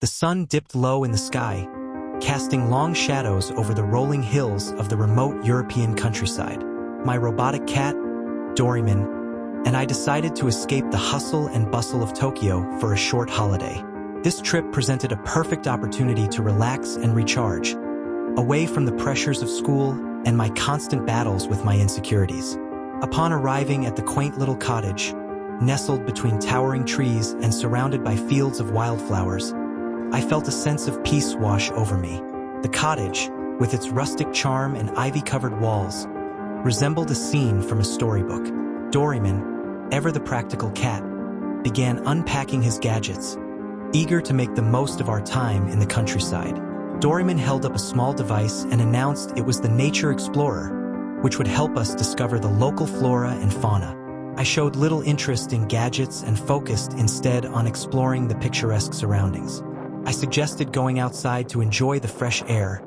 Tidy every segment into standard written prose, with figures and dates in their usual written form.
The sun dipped low in the sky, casting long shadows over the rolling hills of the remote European countryside. My robotic cat, Doraemon, and I decided to escape the hustle and bustle of Tokyo for a short holiday. This trip presented a perfect opportunity to relax and recharge, away from the pressures of school and my constant battles with my insecurities. Upon arriving at the quaint little cottage, nestled between towering trees and surrounded by fields of wildflowers, I felt a sense of peace wash over me. The cottage, with its rustic charm and ivy-covered walls, resembled a scene from a storybook. Doraemon, ever the practical cat, began unpacking his gadgets, eager to make the most of our time in the countryside. Doraemon held up a small device and announced it was the Nature Explorer, which would help us discover the local flora and fauna. I showed little interest in gadgets and focused instead on exploring the picturesque surroundings. I suggested going outside to enjoy the fresh air,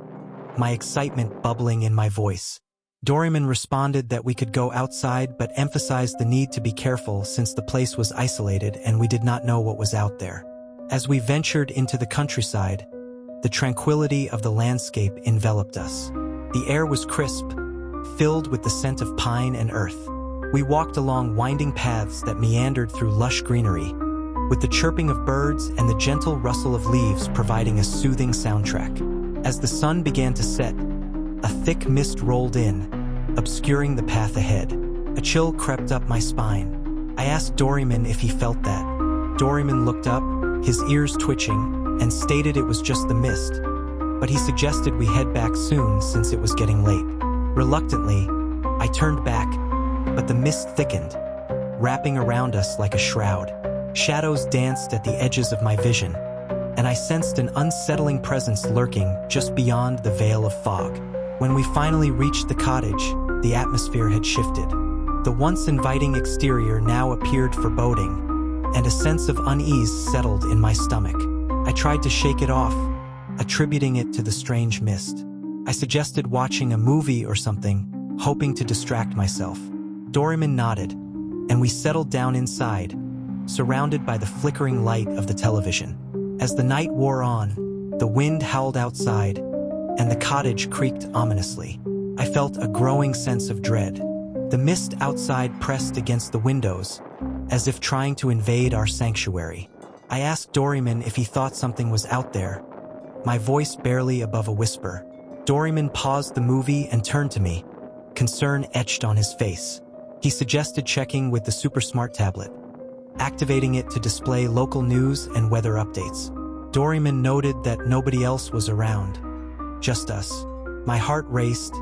my excitement bubbling in my voice. Doraemon responded that we could go outside but emphasized the need to be careful since the place was isolated and we did not know what was out there. As we ventured into the countryside, the tranquility of the landscape enveloped us. The air was crisp, filled with the scent of pine and earth. We walked along winding paths that meandered through lush greenery, with the chirping of birds and the gentle rustle of leaves providing a soothing soundtrack. As the sun began to set, a thick mist rolled in, obscuring the path ahead. A chill crept up my spine. I asked Doraemon if he felt that. Doraemon looked up, his ears twitching, and stated it was just the mist, but he suggested we head back soon since it was getting late. Reluctantly, I turned back, but the mist thickened, wrapping around us like a shroud. Shadows danced at the edges of my vision, and I sensed an unsettling presence lurking just beyond the veil of fog. When we finally reached the cottage, the atmosphere had shifted. The once inviting exterior now appeared foreboding, and a sense of unease settled in my stomach. I tried to shake it off, attributing it to the strange mist. I suggested watching a movie or something, hoping to distract myself. Doraemon nodded, and we settled down inside, surrounded by the flickering light of the television. As the night wore on, the wind howled outside, and the cottage creaked ominously. I felt a growing sense of dread. The mist outside pressed against the windows, as if trying to invade our sanctuary. I asked Doraemon if he thought something was out there, my voice barely above a whisper. Doraemon paused the movie and turned to me, concern etched on his face. He suggested checking with the super smart tablet, activating it to display local news and weather updates. Doraemon noted that nobody else was around, just us. My heart raced,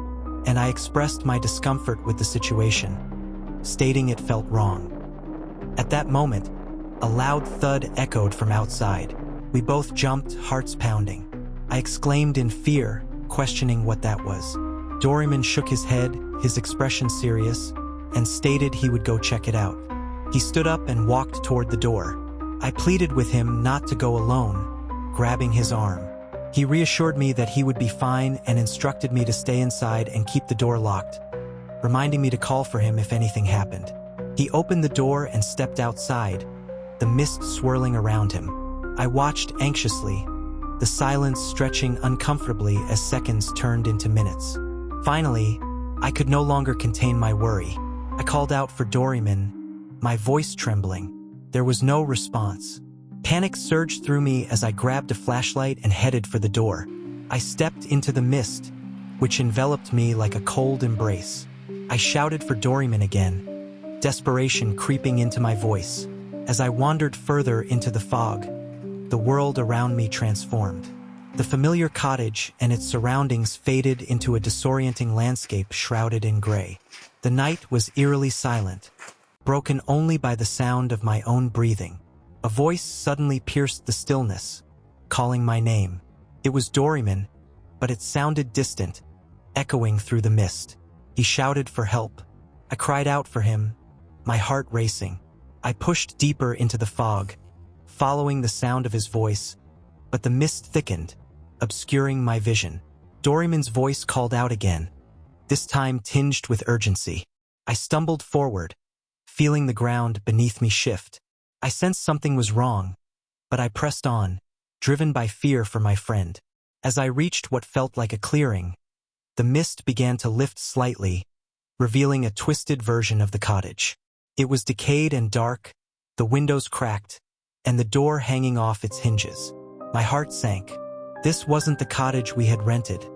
and I expressed my discomfort with the situation, stating it felt wrong. At that moment, a loud thud echoed from outside. We both jumped, hearts pounding. I exclaimed in fear, questioning what that was. Doraemon shook his head, his expression serious, and stated he would go check it out. He stood up and walked toward the door. I pleaded with him not to go alone, grabbing his arm. He reassured me that he would be fine and instructed me to stay inside and keep the door locked, reminding me to call for him if anything happened. He opened the door and stepped outside, the mist swirling around him. I watched anxiously, the silence stretching uncomfortably as seconds turned into minutes. Finally, I could no longer contain my worry. I called out for Doraemon, my voice trembling. There was no response. Panic surged through me as I grabbed a flashlight and headed for the door. I stepped into the mist, which enveloped me like a cold embrace. I shouted for Doraemon again, desperation creeping into my voice. As I wandered further into the fog, the world around me transformed. The familiar cottage and its surroundings faded into a disorienting landscape shrouded in gray. The night was eerily silent, broken only by the sound of my own breathing. A voice suddenly pierced the stillness, calling my name. It was Doraemon, but it sounded distant, echoing through the mist. He shouted for help. I cried out for him, my heart racing. I pushed deeper into the fog, following the sound of his voice, but the mist thickened, obscuring my vision. Doraemon's voice called out again, this time tinged with urgency. I stumbled forward, feeling the ground beneath me shift. I sensed something was wrong, but I pressed on, driven by fear for my friend. As I reached what felt like a clearing, the mist began to lift slightly, revealing a twisted version of the cottage. It was decayed and dark, the windows cracked, and the door hanging off its hinges. My heart sank. This wasn't the cottage we had rented.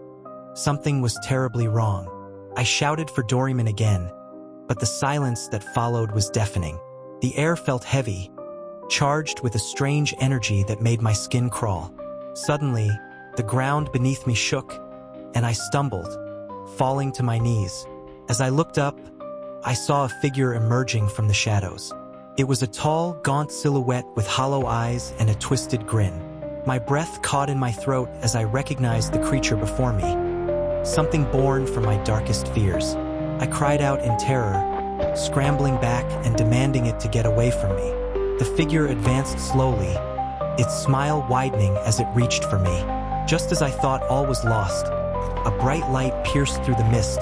Something was terribly wrong. I shouted for Doraemon again, but the silence that followed was deafening. The air felt heavy, charged with a strange energy that made my skin crawl. Suddenly, the ground beneath me shook, and I stumbled, falling to my knees. As I looked up, I saw a figure emerging from the shadows. It was a tall, gaunt silhouette with hollow eyes and a twisted grin. My breath caught in my throat as I recognized the creature before me, something born from my darkest fears. I cried out in terror, scrambling back and demanding it to get away from me. The figure advanced slowly, its smile widening as it reached for me. Just as I thought all was lost, a bright light pierced through the mist,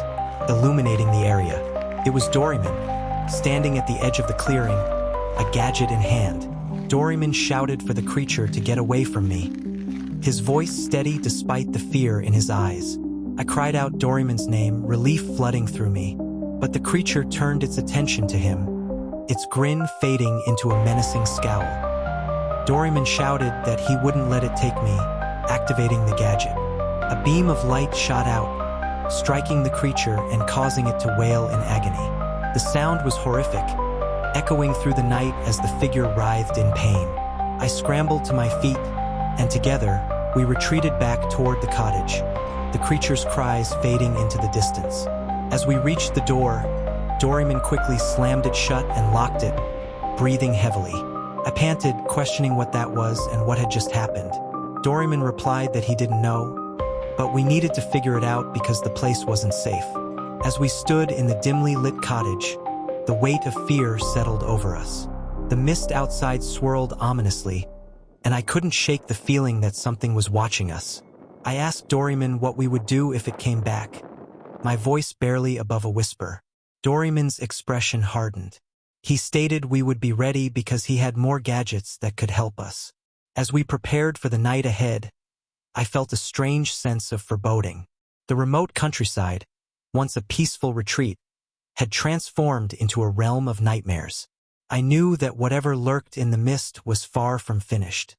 illuminating the area. It was Doraemon, standing at the edge of the clearing, a gadget in hand. Doraemon shouted for the creature to get away from me, his voice steady despite the fear in his eyes. I cried out Doraemon's name, relief flooding through me, but the creature turned its attention to him, its grin fading into a menacing scowl. Doraemon shouted that he wouldn't let it take me, activating the gadget. A beam of light shot out, striking the creature and causing it to wail in agony. The sound was horrific, echoing through the night as the figure writhed in pain. I scrambled to my feet, and together, we retreated back toward the cottage, the creature's cries fading into the distance. As we reached the door, Doraemon quickly slammed it shut and locked it, breathing heavily. I panted, questioning what that was and what had just happened. Doraemon replied that he didn't know, but we needed to figure it out because the place wasn't safe. As we stood in the dimly lit cottage, the weight of fear settled over us. The mist outside swirled ominously, and I couldn't shake the feeling that something was watching us. I asked Doraemon what we would do if it came back, my voice barely above a whisper. Doraemon's expression hardened. He stated we would be ready because he had more gadgets that could help us. As we prepared for the night ahead, I felt a strange sense of foreboding. The remote countryside, once a peaceful retreat, had transformed into a realm of nightmares. I knew that whatever lurked in the mist was far from finished.